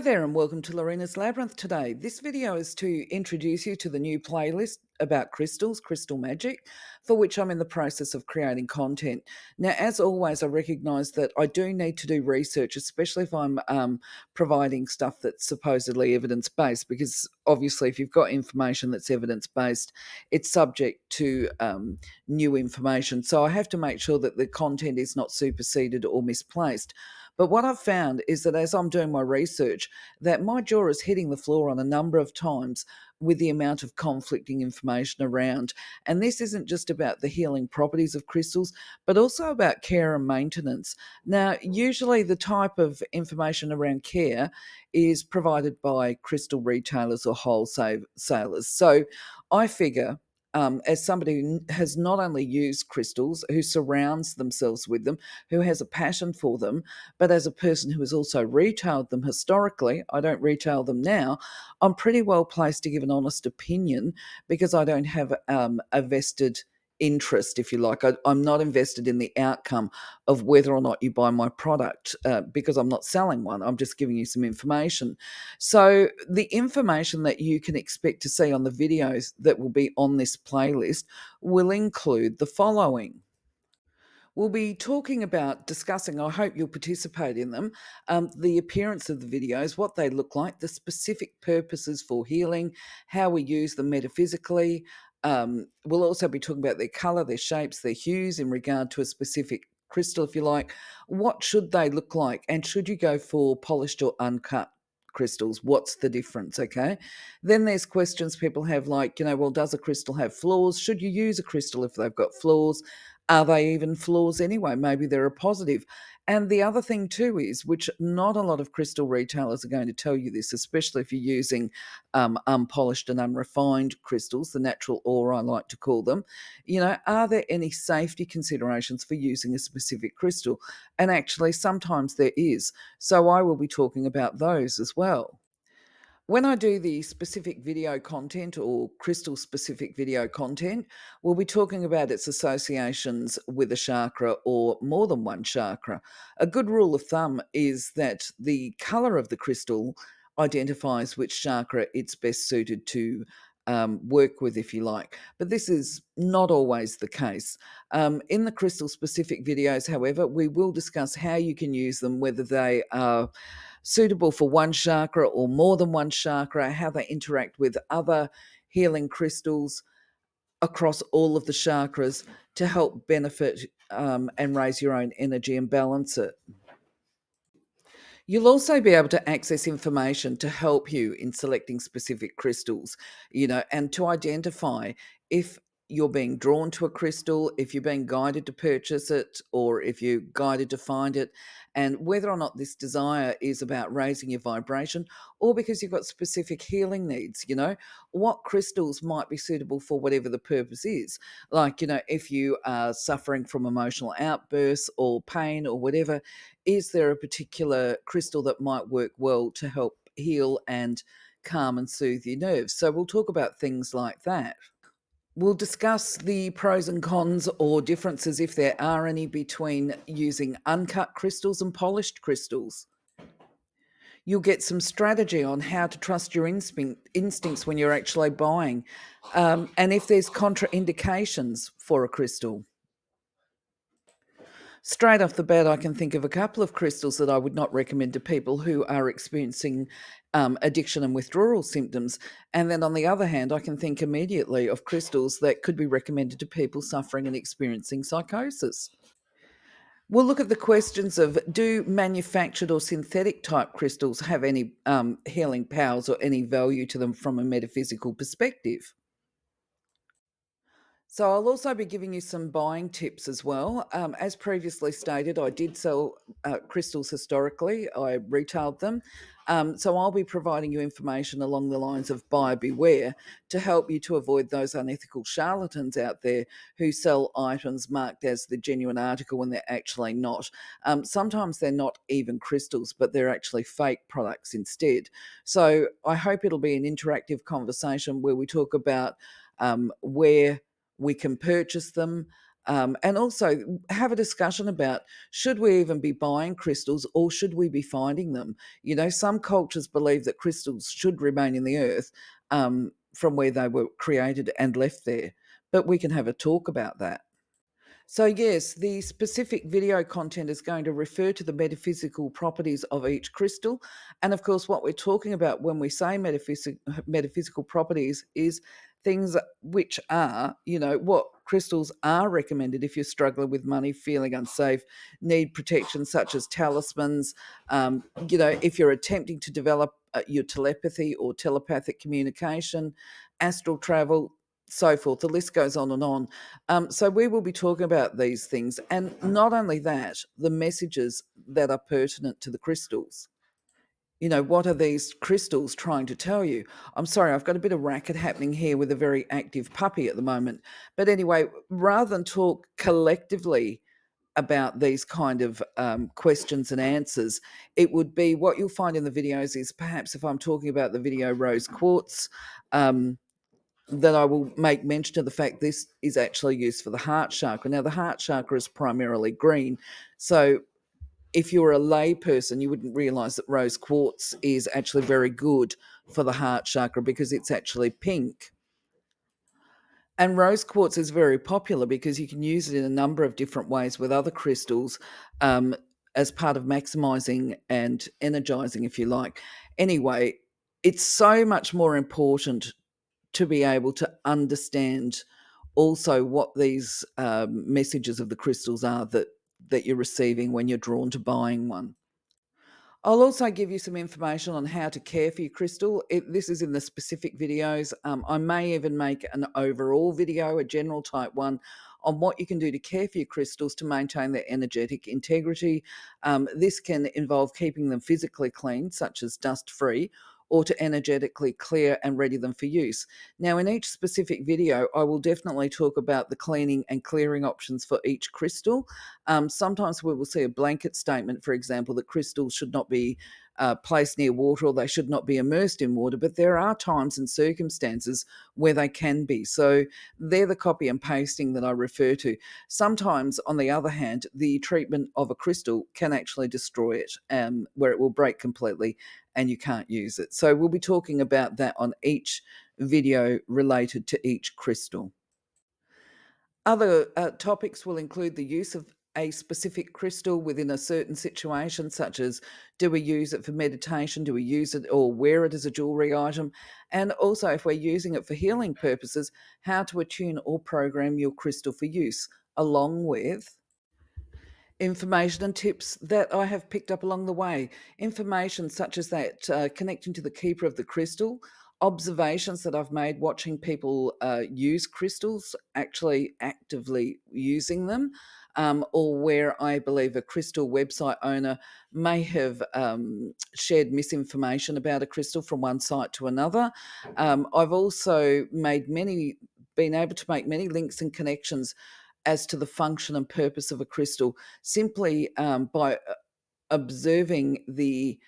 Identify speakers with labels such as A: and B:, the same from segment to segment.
A: Hi there and welcome to Lorena's Labyrinth today. This video is to introduce you to the new playlist about crystals, Crystal Magic, for which I'm in the process of creating content. Now, as always, I recognise that I do need to do research, especially if I'm providing stuff that's supposedly evidence-based, because obviously if you've got information that's evidence-based, it's subject to new information. So I have to make sure that the content is not superseded or misplaced. But what I've found is that as I'm doing my research, that my jaw is hitting the floor on a number of times with the amount of conflicting information around. And this isn't just about the healing properties of crystals, but also about care and maintenance. Now, usually the type of information around care is provided by crystal retailers or wholesalers. So I figure as somebody who has not only used crystals, who surrounds themselves with them, who has a passion for them, but as a person who has also retailed them historically, I don't retail them now, I'm pretty well placed to give an honest opinion because I don't have a vested interest, if you like. I'm not invested in the outcome of whether or not you buy my product because I'm not selling one. I'm just giving you some information. So, the information that you can expect to see on the videos that will be on this playlist will include the following. We'll be talking about discussing, I hope you'll participate in them, the appearance of the videos, what they look like, the specific purposes for healing, how we use them metaphysically. We'll also be talking about their colour, their shapes, their hues in regard to a specific crystal, if you like. What should they look like? And should you go for polished or uncut crystals? What's the difference? Okay. Then there's questions people have like, well, does a crystal have flaws? Should you use a crystal if they've got flaws? Are they even flaws anyway? Maybe they're a positive. And the other thing too is, which not a lot of crystal retailers are going to tell you this, especially if you're using unpolished and unrefined crystals, the natural ore I like to call them. Are there any safety considerations for using a specific crystal? And actually, sometimes there is. So I will be talking about those as well. When I do the specific video content or crystal specific video content, we'll be talking about its associations with a chakra or more than one chakra. A good rule of thumb is that the color of the crystal identifies which chakra it's best suited to work with, if you like. But this is not always the case. In the crystal specific videos, however, we will discuss how you can use them, whether they are suitable for one chakra or more than one chakra, how they interact with other healing crystals across all of the chakras to help benefit and raise your own energy and balance it. You'll also be able to access information to help you in selecting specific crystals, and to identify if you're being drawn to a crystal, if you're being guided to purchase it, or if you're guided to find it, and whether or not this desire is about raising your vibration or because you've got specific healing needs, what crystals might be suitable for whatever the purpose is. Like, if you are suffering from emotional outbursts or pain or whatever, is there a particular crystal that might work well to help heal and calm and soothe your nerves? So we'll talk about things like that. We'll discuss the pros and cons or differences, if there are any, between using uncut crystals and polished crystals. You'll get some strategy on how to trust your instincts when you're actually buying, and if there's contraindications for a crystal. Straight off the bat, I can think of a couple of crystals that I would not recommend to people who are experiencing addiction and withdrawal symptoms. And then on the other hand, I can think immediately of crystals that could be recommended to people suffering and experiencing psychosis. We'll look at the questions of, do manufactured or synthetic type crystals have any healing powers or any value to them from a metaphysical perspective? So I'll also be giving you some buying tips as well. As previously stated, I did sell crystals historically. I retailed them. So I'll be providing you information along the lines of buyer beware to help you to avoid those unethical charlatans out there who sell items marked as the genuine article when they're actually not. Sometimes they're not even crystals, but they're actually fake products instead. So I hope it'll be an interactive conversation where we talk about where we can purchase them, And also have a discussion about, should we even be buying crystals or should we be finding them? Some cultures believe that crystals should remain in the earth, from where they were created and left there. But we can have a talk about that. So, yes, the specific video content is going to refer to the metaphysical properties of each crystal. And of course, what we're talking about when we say metaphysical properties is things which are, what crystals are recommended if you're struggling with money, feeling unsafe, need protection, such as talismans. If you're attempting to develop your telepathy or telepathic communication, astral travel, so forth. The list goes on and on. So we will be talking about these things, and not only that, the messages that are pertinent to the crystals. What are these crystals trying to tell you? I'm sorry, I've got a bit of racket happening here with a very active puppy at the moment. But anyway, rather than talk collectively about these kind of questions and answers, it would be, what you'll find in the videos is, perhaps if I'm talking about the video rose quartz, um, that I will make mention of the fact this is actually used for the heart chakra. Now, the heart chakra is primarily green. So if you're a lay person, you wouldn't realize that rose quartz is actually very good for the heart chakra because it's actually pink. And rose quartz is very popular because you can use it in a number of different ways with other crystals, um, as part of maximizing and energizing, if you like. Anyway, it's so much more important to be able to understand also what these messages of the crystals are that you're receiving when you're drawn to buying one. I'll also give you some information on how to care for your crystal. This is in the specific videos. I may even make an overall video, a general type one, on what you can do to care for your crystals to maintain their energetic integrity. This can involve keeping them physically clean, such as dust free, or to energetically clear and ready them for use. Now, in each specific video, I will definitely talk about the cleaning and clearing options for each crystal. Sometimes we will see a blanket statement, for example, that crystals should not be placed near water or they should not be immersed in water, but there are times and circumstances where they can be. So they're the copy and pasting that I refer to. Sometimes, on the other hand, the treatment of a crystal can actually destroy it, where it will break completely and you can't use it. So we'll be talking about that on each video related to each crystal. Other topics will include the use of a specific crystal within a certain situation, such as, do we use it for meditation? Do we use it or wear it as a jewelry item? And also, if we're using it for healing purposes, how to attune or program your crystal for use, along with information and tips that I have picked up along the way. Information such as that, connecting to the keeper of the crystal, observations that I've made watching people use crystals, actually actively using them, or where I believe a crystal website owner may have shared misinformation about a crystal from one site to another. I've also been able to make many links and connections as to the function and purpose of a crystal, simply by observing the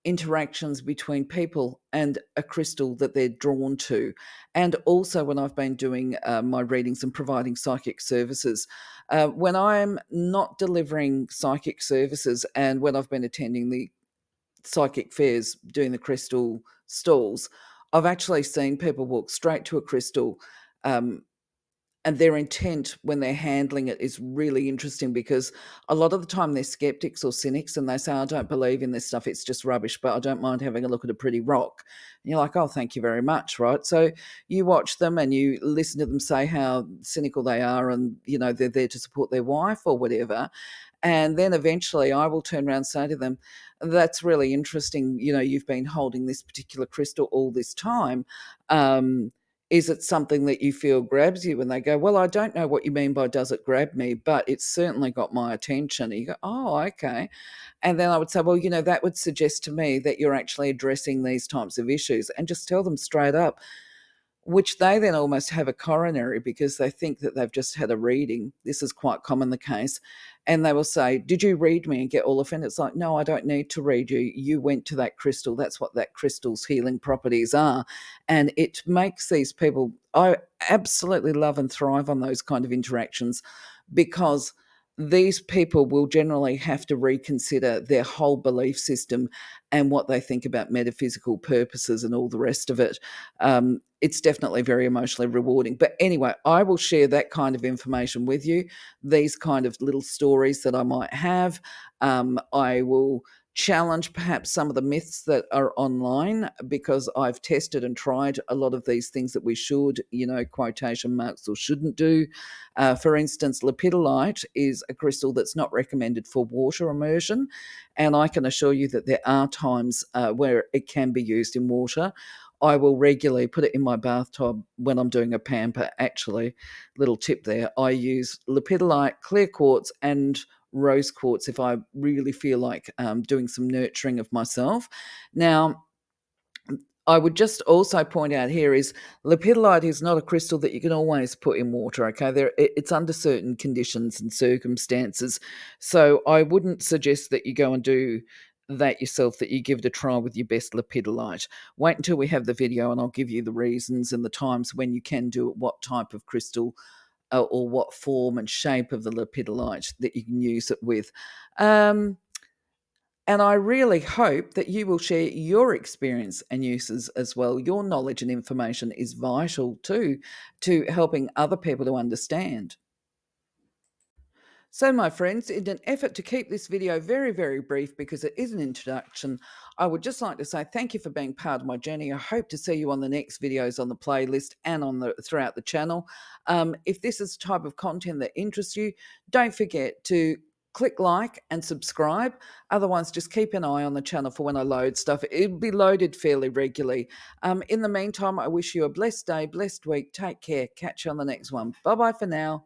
A: interactions between people and a crystal that they're drawn to. And also, when I've been doing my readings and providing psychic services, when I'm not delivering psychic services and when I've been attending the psychic fairs doing the crystal stalls, I've actually seen people walk straight to a crystal. Um, and their intent when they're handling it is really interesting, because a lot of the time they're skeptics or cynics and they say, I don't believe in this stuff, it's just rubbish, but I don't mind having a look at a pretty rock. And you're like, oh, thank you very much, right? So you watch them and you listen to them say how cynical they are, and they're there to support their wife or whatever. And then eventually I will turn around and say to them, that's really interesting, you've been holding this particular crystal all this time. Is it something that you feel grabs you? And they go, well, I don't know what you mean by does it grab me, but it's certainly got my attention. And you go, oh, okay. And then I would say, well, that would suggest to me that you're actually addressing these types of issues, and just tell them straight up, which they then almost have a coronary because they think that they've just had a reading. This is quite common the case. And they will say, did you read me? And get all offended. It's like, no, I don't need to read you. You went to that crystal. That's what that crystal's healing properties are. And it makes these people, I absolutely love and thrive on those kind of interactions, because these people will generally have to reconsider their whole belief system and what they think about metaphysical purposes and all the rest of it. It's definitely very emotionally rewarding. But anyway, I will share that kind of information with you, these kind of little stories that I might have. I will challenge perhaps some of the myths that are online, because I've tested and tried a lot of these things that we should, quotation marks, or shouldn't do. For instance, lepidolite is a crystal that's not recommended for water immersion, and I can assure you that there are times where it can be used in water. I will regularly put it in my bathtub when I'm doing a pamper. Actually, little tip there, I use lepidolite, clear quartz, and rose quartz if I really feel like doing some nurturing of myself. Now, I would just also point out here is lepidolite is not a crystal that you can always put in water. Okay, it's under certain conditions and circumstances, so I wouldn't suggest that you go and do that yourself. That you give it a try with your best lepidolite. Wait until we have the video, and I'll give you the reasons and the times when you can do it, what type of crystal or what form and shape of the lepidolite that you can use it with. Um, and I really hope that you will share your experience and uses as well. Your knowledge and information is vital too to helping other people to understand. So, my friends, in an effort to keep this video very, very brief because it is an introduction, I would just like to say thank you for being part of my journey. I hope to see you on the next videos on the playlist and on the throughout the channel. If this is the type of content that interests you, don't forget to click like and subscribe. Otherwise, just keep an eye on the channel for when I load stuff. It'll be loaded fairly regularly. In the meantime, I wish you a blessed day, blessed week. Take care. Catch you on the next one. Bye bye for now.